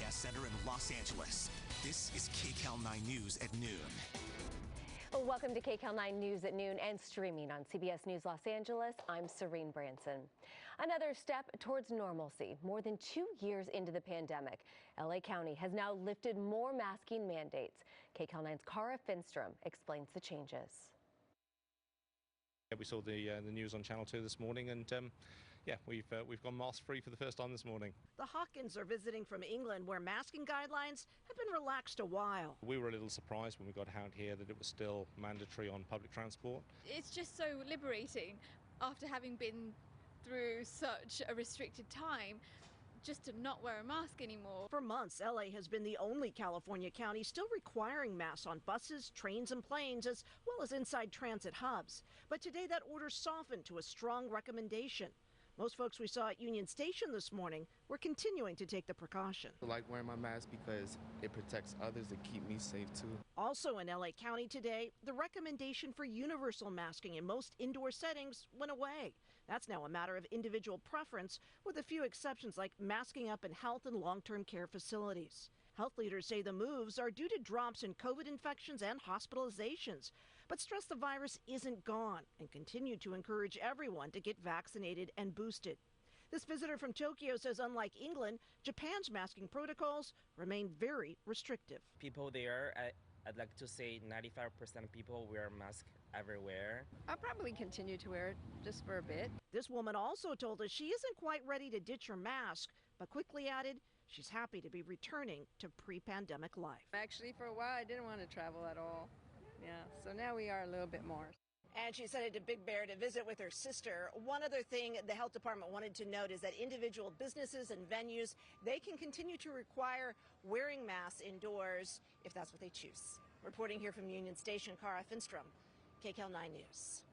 Broadcast Center in Los Angeles. This is Kcal 9 News at noon. Well, welcome to Kcal 9 News at noon and streaming on CBS News Los Angeles. I'm Serene Branson. Another step towards normalcy. More than 2 years into the pandemic, LA County has now lifted more masking mandates. Kcal 9's Cara Finstrom explains the changes. We saw the news on Channel 2 this morning, and we've gone mask-free for the first time this morning. The Hawkins are visiting from England, where masking guidelines have been relaxed a while. We were a little surprised when we got out here that it was still mandatory on public transport. It's just so liberating after having been through such a restricted time, just to not wear a mask anymore. For months, LA has been the only California county still requiring masks on buses, trains, and planes, as well as inside transit hubs. But today that order softened to a strong recommendation. Most folks we saw at Union Station this morning were continuing to take the precaution. I like wearing my mask because it protects others and keep me safe too. Also in LA County today, the recommendation for universal masking in most indoor settings went away. That's now a matter of individual preference, with a few exceptions like masking up in health and long-term care facilities. Health leaders say the moves are due to drops in COVID infections and hospitalizations, but stress the virus isn't gone and continue to encourage everyone to get vaccinated and boosted. This visitor from Tokyo says unlike England, Japan's masking protocols remain very restrictive. People there, I'd like to say 95% of people wear masks everywhere. I'll probably continue to wear it just for a bit. This woman also told us she isn't quite ready to ditch her mask, but quickly added she's happy to be returning to pre-pandemic life. Actually, for a while, I didn't want to travel at all. Yeah, so now we are a little bit more. And she's headed to Big Bear to visit with her sister. One other thing the health department wanted to note is that individual businesses and venues, they can continue to require wearing masks indoors if that's what they choose. Reporting here from Union Station, Cara Finstrom, Kcal 9 News.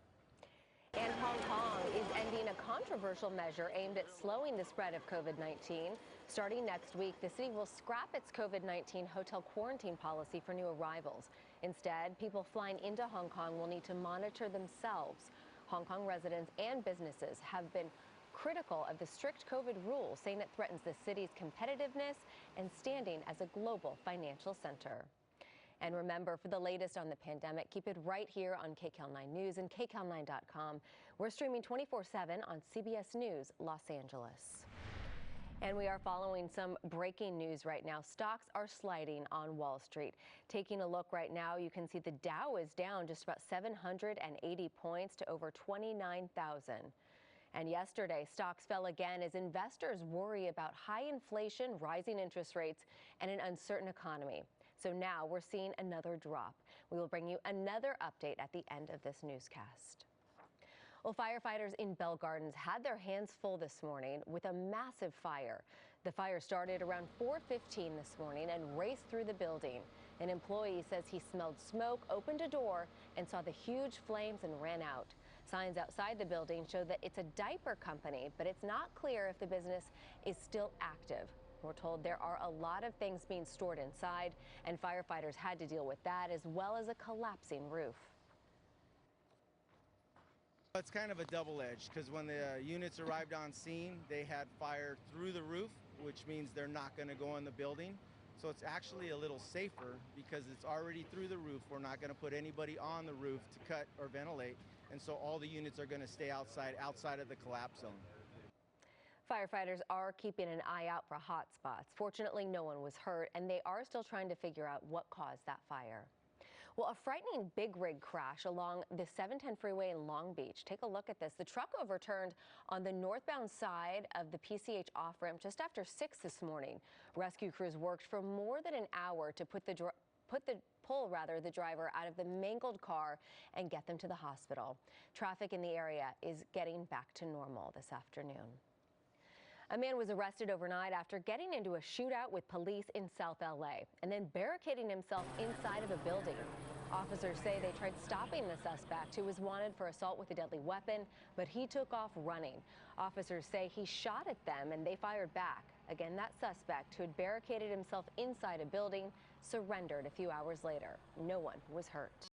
And Hong Kong is ending a controversial measure aimed at slowing the spread of COVID-19. Starting next week, the city will scrap its COVID-19 hotel quarantine policy for new arrivals. Instead, people flying into Hong Kong will need to monitor themselves. Hong Kong residents and businesses have been critical of the strict COVID rules, saying it threatens the city's competitiveness and standing as a global financial center. And remember, for the latest on the pandemic, keep it right here on Kcal 9 News and kcal9.com. We're streaming 24/7 on CBS News Los Angeles. And we are following some breaking news right now. Stocks are sliding on Wall Street. Taking a look right now, you can see the Dow is down just about 780 points to over 29,000. And yesterday, stocks fell again as investors worry about high inflation, rising interest rates, and an uncertain economy. So now we're seeing another drop. We will bring you another update at the end of this newscast. Well, firefighters in Bell Gardens had their hands full this morning with a massive fire. The fire started around 4:15 this morning and raced through the building. An employee says he smelled smoke, opened a door, and saw the huge flames and ran out. Signs outside the building show that it's a diaper company, but it's not clear if the business is still active. We're told there are a lot of things being stored inside, and firefighters had to deal with that as well as a collapsing roof. It's kind of a double-edged, because when the units arrived on scene, they had fire through the roof, which means they're not going to go in the building. So it's actually a little safer because it's already through the roof. We're not going to put anybody on the roof to cut or ventilate, and so all the units are going to stay outside of the collapse zone. Firefighters are keeping an eye out for hot spots. Fortunately, no one was hurt, and they are still trying to figure out what caused that fire. Well, a frightening big rig crash along the 710 freeway in Long Beach. Take a look at this. The truck overturned on the northbound side of the PCH off-ramp just after 6 this morning. Rescue crews worked for more than an hour to pull the driver out of the mangled car and get them to the hospital. Traffic in the area is getting back to normal this afternoon. A man was arrested overnight after getting into a shootout with police in South LA and then barricading himself inside of a building. Officers say they tried stopping the suspect, who was wanted for assault with a deadly weapon, but he took off running. Officers say he shot at them and they fired back. Again, that suspect, who had barricaded himself inside a building, surrendered a few hours later. No one was hurt.